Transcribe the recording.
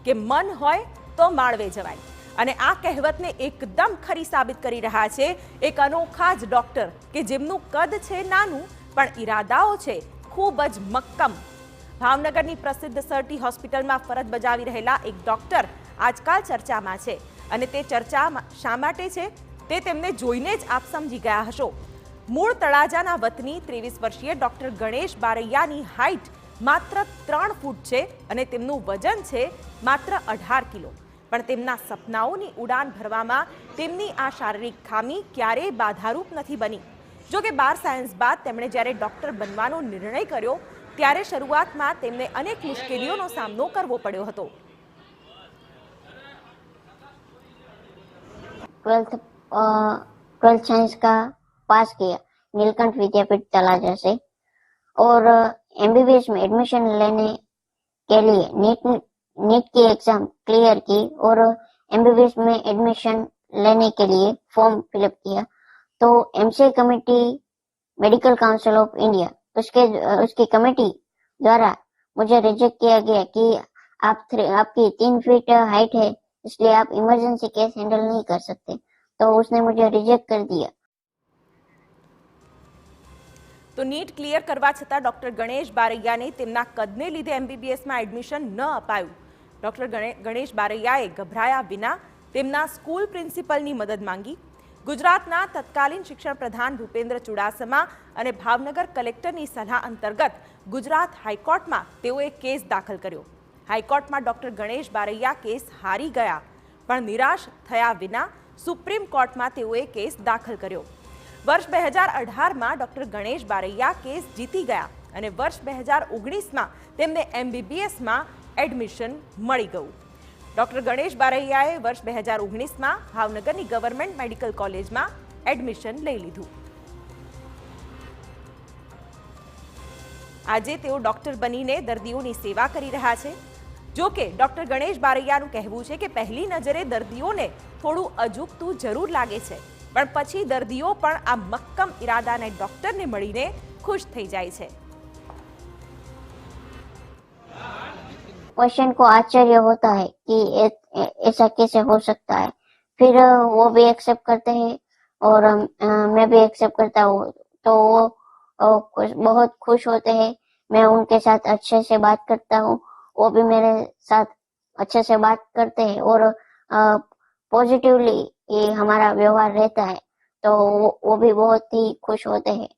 કે મન હોય તો માળવે જવાય, અને આ કહેવતને એકદમ ખરી સાબિત કરી રહ્યા છે એક અનોખા જ ડોક્ટર કે જેમનું કદ છે નાનું પણ ઈરાદાઓ છે ખૂબ જ મક્કમ. ભાવનગરની પ્રસિદ્ધ સરટી હોસ્પિટલમાં ફરજ બજાવી રહેલા એક ડોક્ટર આજકાલ ચર્ચામાં છે, અને તે ચર્ચા શા માટે છે તે તેમને જોઈને જ આપ સમજી ગયા હશો. મૂળ તળાજાના વતની 23 વર્ષીય ડોક્ટર ગણેશ બારૈયાની હાઇટ માત્ર 3 ફૂટ છે અને તેમનું વજન છે માત્ર 18 કિલો. પણ તેમના સપનાઓની ઉડાન ભરવામાં તેમની આ શારીરિક ખામી ક્યારેય બાધારૂપ નથી બની. જો કે 12 સાયન્સ બાદ તેમણે જ્યારે ડોક્ટર બનવાનો નિર્ણય કર્યો ત્યારે શરૂઆતમાં તેમને અનેક મુશ્કેલીઓનો સામનો કરવો પડ્યો હતો. 12th साइंस का पास किया नीलकंठ विद्यापीठ तलाजा से, और एमबीबीएस में एडमिशन लेने के लिए नीट की एग्जाम क्लियर की और एमबीबीएस में एडमिशन लेने के लिए फॉर्म फिलअप किया. तो MCA committee medical council of India उसकी कमेटी द्वारा मुझे रिजेक्ट किया गया कि आपकी 3 फीट हाइट है, इसलिए आप इमरजेंसी केस हैंडल नहीं कर सकते. तो उसने मुझे रिजेक्ट कर दिया. તો નીટ ક્લિયર કરવા છતાં ડોક્ટર ગણેશ બારૈયાને તેમના કદને લીધે એમબીબીએસમાં એડમિશન ન અપાયું. ડોક્ટર ગણેશ બારૈયાએ ગભરાયા વિના તેમના સ્કૂલ પ્રિન્સિપલની મદદ માંગી. ગુજરાતના તત્કાલીન શિક્ષણ પ્રધાન ભૂપેન્દ્ર ચુડાસમા અને ભાવનગર કલેક્ટરની સલાહ અંતર્ગત ગુજરાત હાઈકોર્ટમાં તેઓએ કેસ દાખલ કર્યો. હાઈકોર્ટમાં ડોક્ટર ગણેશ બારૈયા કેસ હારી ગયા, પણ નિરાશ થયા વિના સુપ્રીમ કોર્ટમાં તેઓએ કેસ દાખલ કર્યો. વર્ષ 2018માં ડોક્ટર ગણેશ બારૈયા કેસ જીતી ગયા અને વર્ષ 2019માં તેમને એમબીબીએસમાં એડમિશન મળી ગયું. ડોક્ટર ગણેશ બારૈયાએ વર્ષ 2019માં ભાવનગરની ગવર્મેન્ટ મેડિકલ કોલેજમાં એડમિશન લઈ લીધું. આજે તેઓ ડોક્ટર બનીને દર્દીઓની સેવા કરી રહ્યા છે. જો કે ડોક્ટર ગણેશ બારૈયાનું કહેવું છે કે પહેલી નજરે દર્દીઓને થોડું અજુગતું જરૂર લાગે છે, પણ પછી દર્દીઓ પણ આ મક્કમ ઈરાદાના ડોક્ટરને મળીને ખુશ થઈ જાય છે. पेशेंट को आश्चर्य होता है कि ऐसा कैसे हो सकता है, फिर वो भी एक्सेप्ट करते हैं और मैं भी एक्सेप्ट करता हूँ. तो वो बहुत खुश होते हैं. मैं उनके साथ अच्छे से बात करता हूँ, वो भी मेरे साथ अच्छे से बात करते हैं और पॉजिटिवली ये हमारा व्यवहार रहता है. तो वो भी बहुत ही खुश होते हैं.